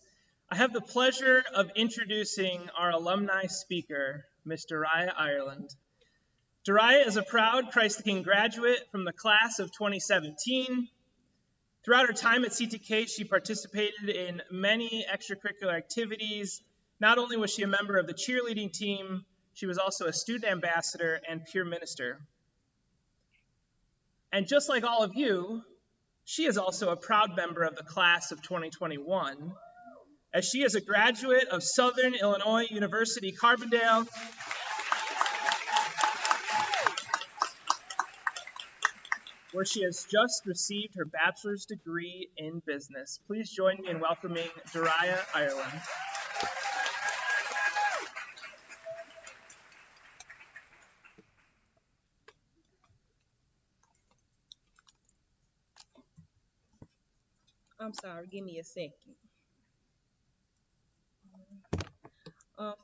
I have the pleasure of introducing our alumni speaker, Ms. Dariah Ireland. Dariah is a proud Christ the King graduate from the class of 2017. Throughout her time at CTK, she participated in many extracurricular activities. Not only was she a member of the cheerleading team, she was also a student ambassador and peer minister. And just like all of you, she is also a proud member of the class of 2021, as she is a graduate of Southern Illinois University, Carbondale, where she has just received her bachelor's degree in business. Please join me in welcoming Dariah Ireland. I'm sorry, give me a second.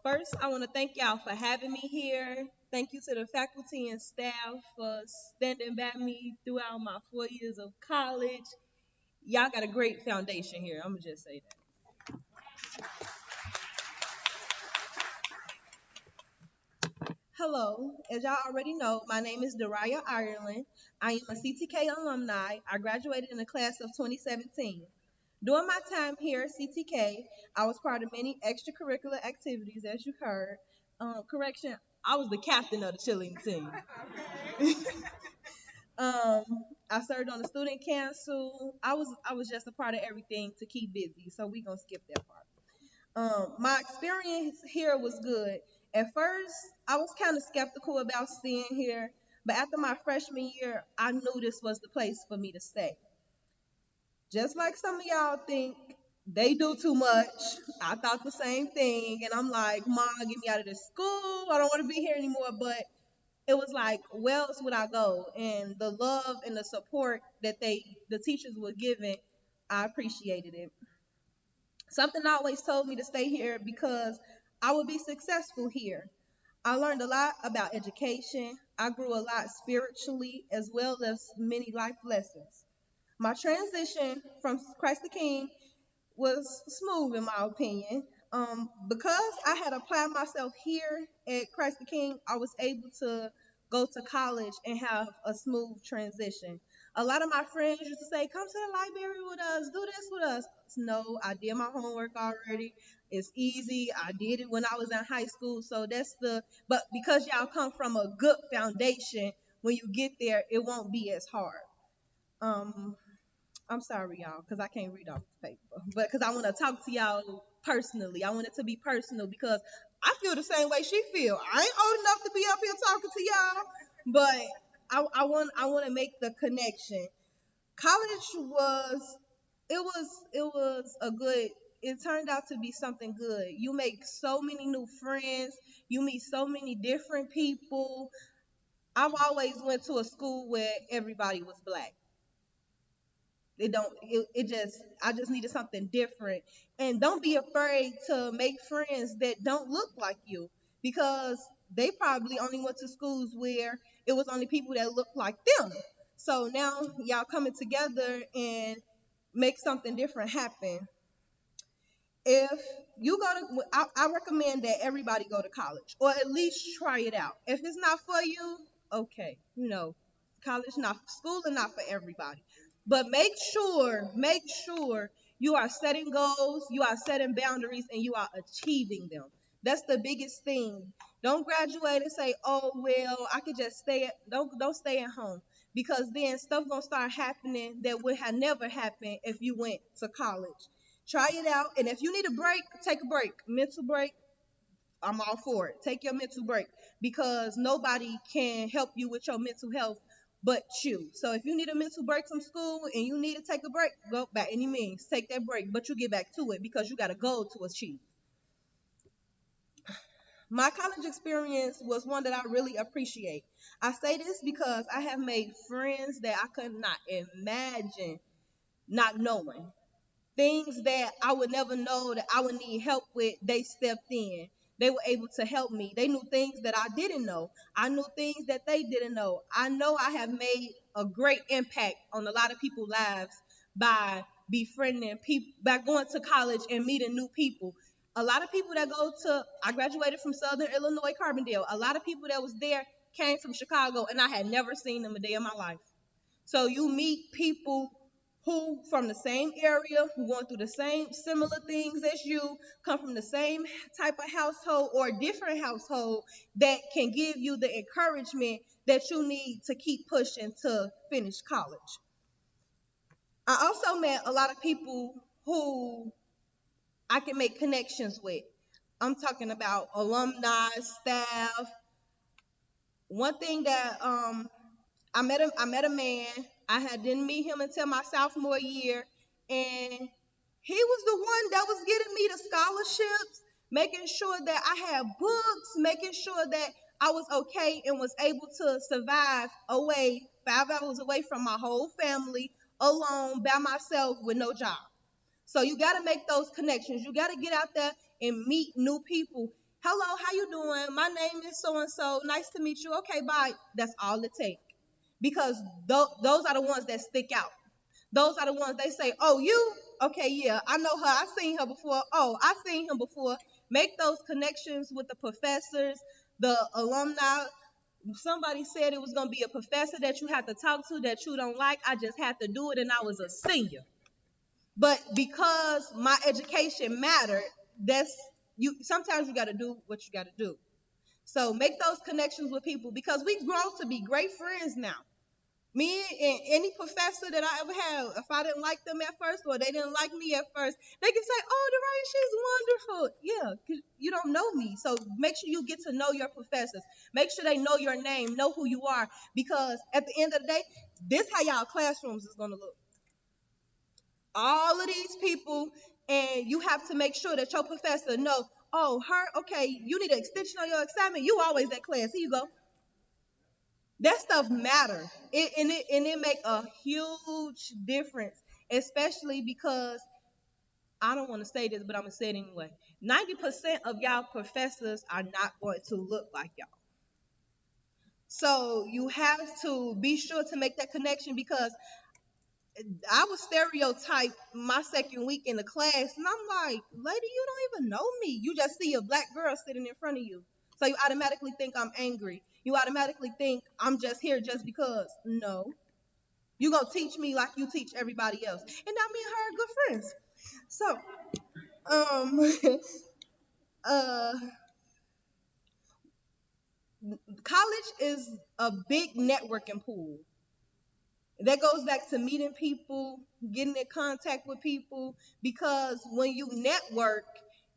First, I want to thank y'all for having me here. Thank you to the faculty and staff for standing by me throughout my 4 years of college. Y'all got a great foundation here. I'm going to just say that. Hello, as y'all already know, my name is Dariah Ireland. I am a CTK alumni. I graduated in the class of 2017. During my time here at CTK, I was part of many extracurricular activities, as you heard. Correction, I was the captain of the cheerleading team. I served on the student council. I was just a part of everything to keep busy, so we gonna skip that part. My experience here was good. At first, I was kind of skeptical about staying here, but after my freshman year, I knew this was the place for me to stay. Just like some of y'all think they do too much, I thought the same thing, and I'm like, Mom, get me out of this school. I don't want to be here anymore. But it was like, where else would I go? And the love and the support that the teachers were giving, I appreciated it. Something always told me to stay here because I would be successful here. I learned a lot about education. I grew a lot spiritually as well as many life lessons. My transition from Christ the King was smooth in my opinion. Because I had applied myself here at Christ the King, I was able to go to college and have a smooth transition. A lot of my friends used to say, "Come to the library with us, do this with us." No, I did my homework already. It's easy. I did it when I was in high school. So but because y'all come from a good foundation, when you get there, it won't be as hard. Um, I'm sorry, y'all, because I can't read off the paper. But because I want to talk to y'all personally. I want it to be personal because I feel the same way she feel. I ain't old enough to be up here talking to y'all, but I want to make the connection. College was a good. It turned out to be something good. You make so many new friends. You meet so many different people. I've always went to a school where everybody was black. It don't it just I just needed something different. And don't be afraid to make friends that don't look like you because they probably only went to schools where it was only people that looked like them. So now y'all coming together and make something different happen. If you go to, I recommend that everybody go to college or at least try it out. If it's not for you, okay, college not school is not for everybody. But make sure you are setting goals, you are setting boundaries, and you are achieving them. That's the biggest thing. Don't graduate and say, "Oh well, I could just stay at." Don't stay at home because then stuff gonna start happening that would have never happened if you went to college. Try it out, and if you need a break, take a break. Mental break, I'm all for it. Take your mental break because nobody can help you with your mental health but you. So if you need a mental break from school and you need to take a break, go by any means. Take that break, but you get back to it because you got a goal to achieve. My college experience was one that I really appreciate. I say this because I have made friends that I could not imagine not knowing. things that I would never know that I would need help with, they stepped in. They were able to help me. They knew things that I didn't know. I knew things that they didn't know. I know I have made a great impact on a lot of people's lives by befriending people, by going to college and meeting new people. A lot of people that go to, I graduated from Southern Illinois, Carbondale. A lot of people that was there came from Chicago, and I had never seen them a day in my life. So you meet people who from the same area, who going through the same similar things as you, come from the same type of household or different household that can give you the encouragement that you need to keep pushing to finish college. I also met a lot of people who I can make connections with. I'm talking about alumni, staff. One thing that I met a man. Didn't meet him until my sophomore year, and he was the one that was getting me the scholarships, making sure that I had books, making sure that I was okay and was able to survive away 5 hours away from my whole family, alone by myself with no job. So you got to make those connections. You got to get out there and meet new people. Hello, how you doing? My name is so and so. Nice to meet you. Okay, bye. That's all it takes. Because those are the ones that stick out. Those are the ones they say, "Oh, you? Okay, yeah, I know her. I've seen her before. Oh, I've seen him before." Make those connections with the professors, the alumni. Somebody said it was going to be a professor that you have to talk to that you don't like. I just had to do it, and I was a senior. But because my education mattered, that's you. Sometimes you got to do what you got to do. So make those connections with people because we grow to be great friends now. Me and any professor that I ever had, if I didn't like them at first or they didn't like me at first, they can say, "Oh, Dariah, she's wonderful." Yeah, because you don't know me. So make sure you get to know your professors. Make sure they know your name, know who you are, because at the end of the day, this how y'all classrooms is gonna look. All of these people, and you have to make sure that your professor know, "Oh, her, okay, you need an extension on your assignment. You always at class. Here you go." That stuff matter. It make a huge difference, especially because I don't want to say this, but I'm gonna say it anyway. 90% of y'all professors are not going to look like y'all. So you have to be sure to make that connection because I was stereotyped my second week in the class, and I'm like, "Lady, you don't even know me. You just see a black girl sitting in front of you. So you automatically think I'm angry. You automatically think I'm just here just because." No. You gonna teach me like you teach everybody else. And now me and her are good friends. So, uh, college is a big networking pool. That goes back to meeting people, getting in contact with people, because when you network,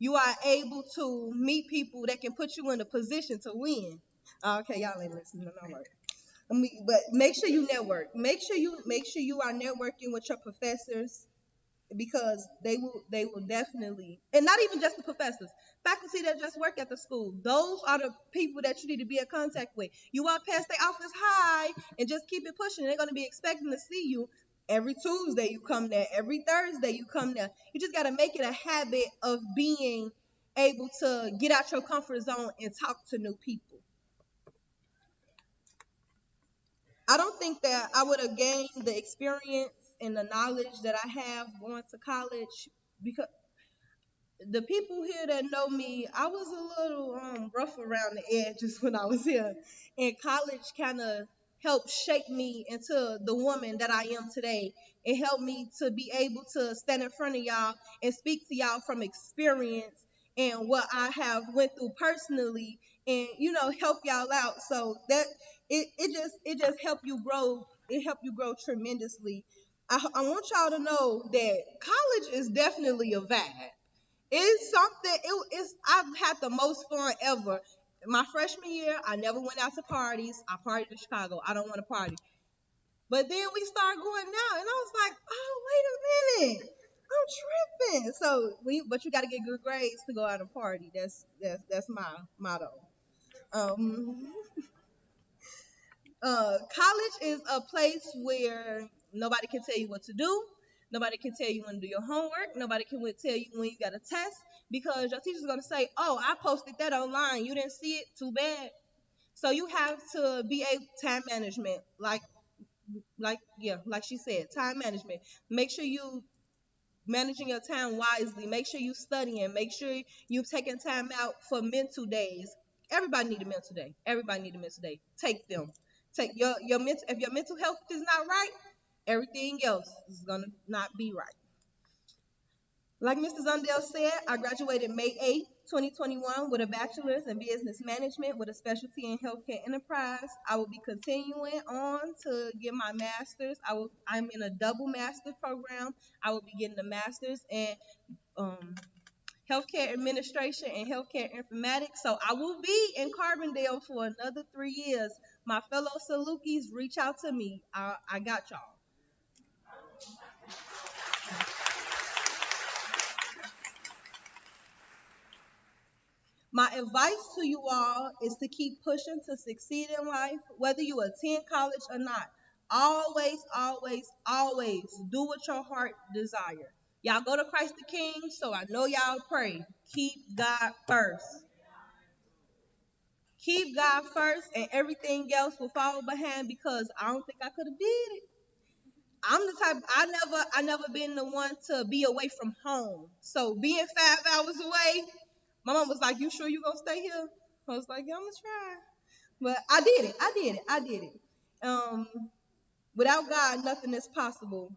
you are able to meet people that can put you in a position to win. Okay, y'all ain't listening. No, right. But make sure you network. Make sure you are networking with your professors, because they will definitely, and not even just the professors, faculty that just work at the school. Those are the people that you need to be in contact with. You walk past their office, hi, and just keep it pushing. They're going to be expecting to see you every Tuesday. You come there every Thursday. You come there. You just got to make it a habit of being able to get out your comfort zone and talk to new people. I don't think that I would have gained the experience and the knowledge that I have going to college, because the people here that know me, I was a little rough around the edges when I was here. And college kind of helped shape me into the woman that I am today. It helped me to be able to stand in front of y'all and speak to y'all from experience and what I have went through personally, and help y'all out. So that it just helped you grow. It helped you grow tremendously. I want y'all to know that college is definitely a vibe. It's something. I've had the most fun ever. My freshman year, I never went out to parties. I partied in Chicago. I don't want to party. But then we started going out, and I was like, "Oh, wait a minute, I'm tripping." But you got to get good grades to go out and party. That's my motto. Um, college is a place where nobody can tell you what to do. Nobody can tell you when to do your homework. Nobody can tell you when you got a test because your teacher's going to say, oh, I posted that online. You didn't see it? Too bad. So you have to be a time management, like she said, time management. Make sure you managing your time wisely. Make sure you studying. Make sure you taking time out for mental days. Everybody need a mental day. Everybody need a mental day. Take them. Take your mental. If your mental health is not right, everything else is gonna not be right. Like Mr. Zundell said, I graduated May 8th, 2021 with a bachelor's in business management with a specialty in healthcare enterprise. I will be continuing on to get my master's. I'm in a double master's program. I will be getting a master's in healthcare administration and healthcare informatics. So I will be in Carbondale for another 3 years. My fellow Salukis, reach out to me. I got y'all. My advice to you all is to keep pushing to succeed in life, whether you attend college or not. Always, always, always do what your heart desire. Y'all go to Christ the King, so I know y'all pray. Keep God first. Keep God first, and everything else will follow behind because I don't think I could have did it. I'm the type I never been the one to be away from home. So being 5 hours away, my mom was like, "You sure you gonna stay here?" I was like, "Yeah, I'm gonna try." But I did it. I did it. Without God, nothing is possible.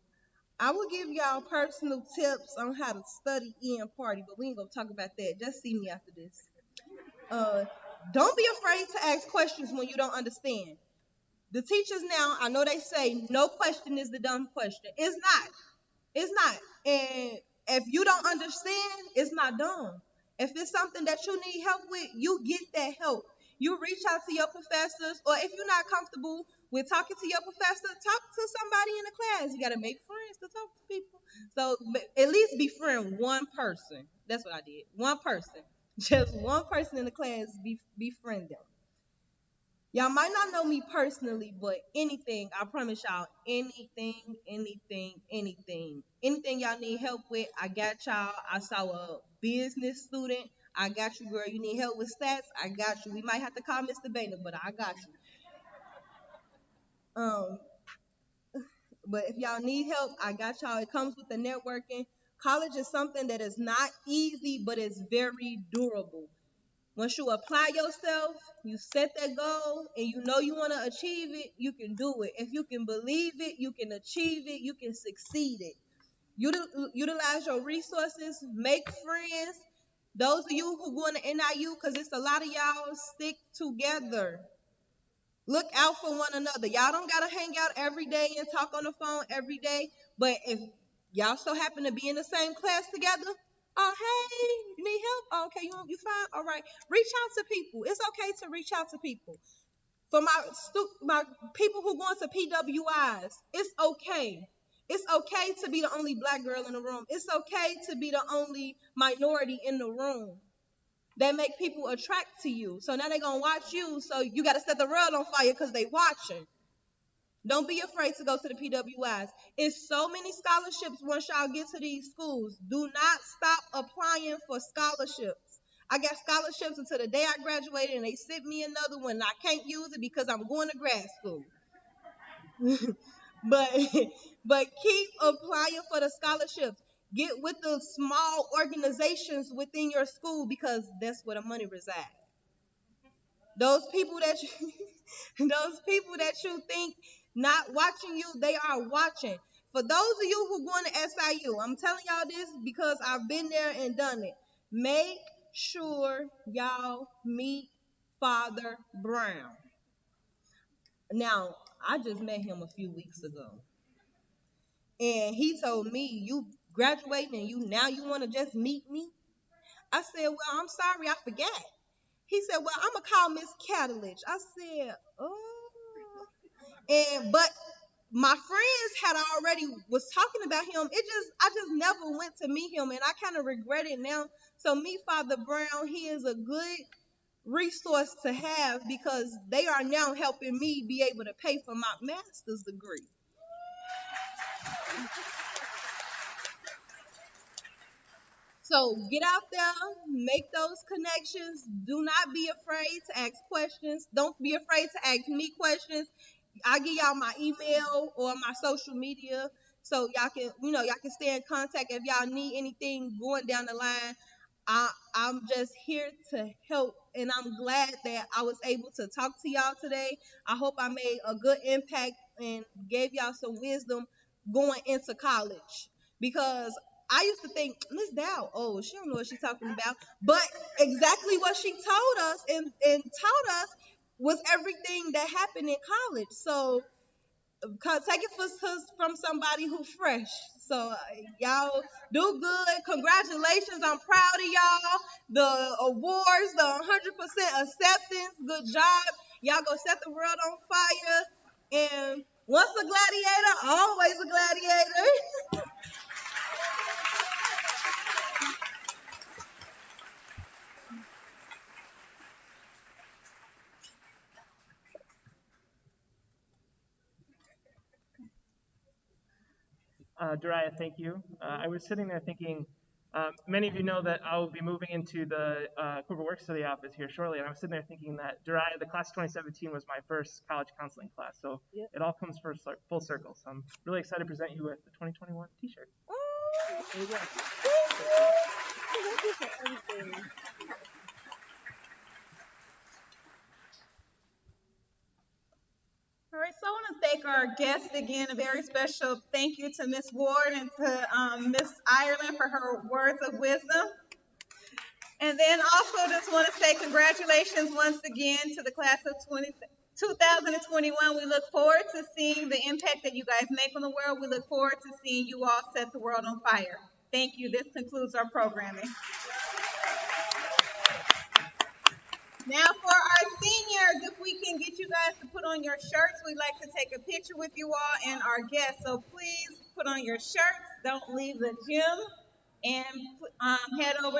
I will give y'all personal tips on how to study and party, but we ain't gonna talk about that. Just see me after this. Don't be afraid to ask questions when you don't understand. The teachers now, I know they say no question is the dumb question. It's not. It's not. And if you don't understand, it's not dumb. If it's something that you need help with, you get that help. You reach out to your professors, or if you're not comfortable with talking to your professor, talk to somebody in the class. You got to make friends to talk to people. So at least befriend one person. That's what I did. One person. Just one person in the class, befriend them. Y'all might not know me personally, but anything, I promise y'all, anything y'all need help with, I got y'all. I saw a business student. I got you, girl. You need help with stats? I got you. We might have to call Mr. Boehner, but I got you. But if y'all need help, I got y'all. It comes with the networking. College is something that is not easy, but it's very durable. Once you apply yourself, you set that goal, and you know you want to achieve it, you can do it. If you can believe it, you can achieve it, you can succeed it. Utilize your resources, make friends. Those of you who going to NIU, because it's a lot of y'all, stick together. Look out for one another. Y'all don't got to hang out every day and talk on the phone every day, but if y'all so happen to be in the same class together, oh, hey, you need help? Oh, okay, you fine? All right. Reach out to people. It's okay to reach out to people. For my people who going to PWIs, it's okay. It's okay to be the only black girl in the room. It's okay to be the only minority in the room. That make people attract to you. So now they're going to watch you, so you got to set the world on fire because they watching. Don't be afraid to go to the PWIs. It's so many scholarships once y'all get to these schools. Do not stop applying for scholarships. I got scholarships until the day I graduated, and they sent me another one. I can't use it because I'm going to grad school. but keep applying for the scholarships. Get with the small organizations within your school because that's where the money resides. Those people that you think not watching you, they are watching. For those of you who going to SIU, I'm telling y'all this because I've been there and done it. Make sure y'all meet Father Brown. Now, I just met him a few weeks ago. And he told me, "You graduating and you want to just meet me?" I said, "Well, I'm sorry, I forgot." He said, "Well, I'm gonna call Miss Catalyst." I said, "Oh." But my friends had already was talking about him. I just never went to meet him, and I kind of regret it now. So meet Father Brown. He is a good resource to have because they are now helping me be able to pay for my master's degree. So get out there, make those connections. Do not be afraid to ask questions. Don't be afraid to ask me questions. I'll give y'all my email or my social media so y'all can stay in contact if y'all need anything going down the line. I'm just here to help, and I'm glad that I was able to talk to y'all today. I hope I made a good impact and gave y'all some wisdom going into college, because I used to think Miss Dow, oh, she don't know what she's talking about, but exactly what she told us and taught us was everything that happened in college. So take it from somebody who's fresh. So y'all do good. Congratulations. I'm proud of y'all. The awards, the 100% acceptance. Good job. Y'all go set the world on fire. And once a gladiator, always a gladiator. Dariah, thank you. I was sitting there thinking, many of you know that I will be moving into the corporate work study office here shortly, and I was sitting there thinking that Dariah, the class of 2017, was my first college counseling class, so it all comes full circle. So I'm really excited to present you with the 2021 T-shirt. There you go. All right, so I want to thank our guest again. A very special thank you to Miss Ward and to Miss Ireland for her words of wisdom. And then also just want to say congratulations once again to the class of 2021. We look forward to seeing the impact that you guys make on the world. We look forward to seeing you all set the world on fire. Thank you. This concludes our programming. Now for our seniors, if we can get you guys to put on your shirts, we'd like to take a picture with you all and our guests. So please put on your shirts. Don't leave the gym and head over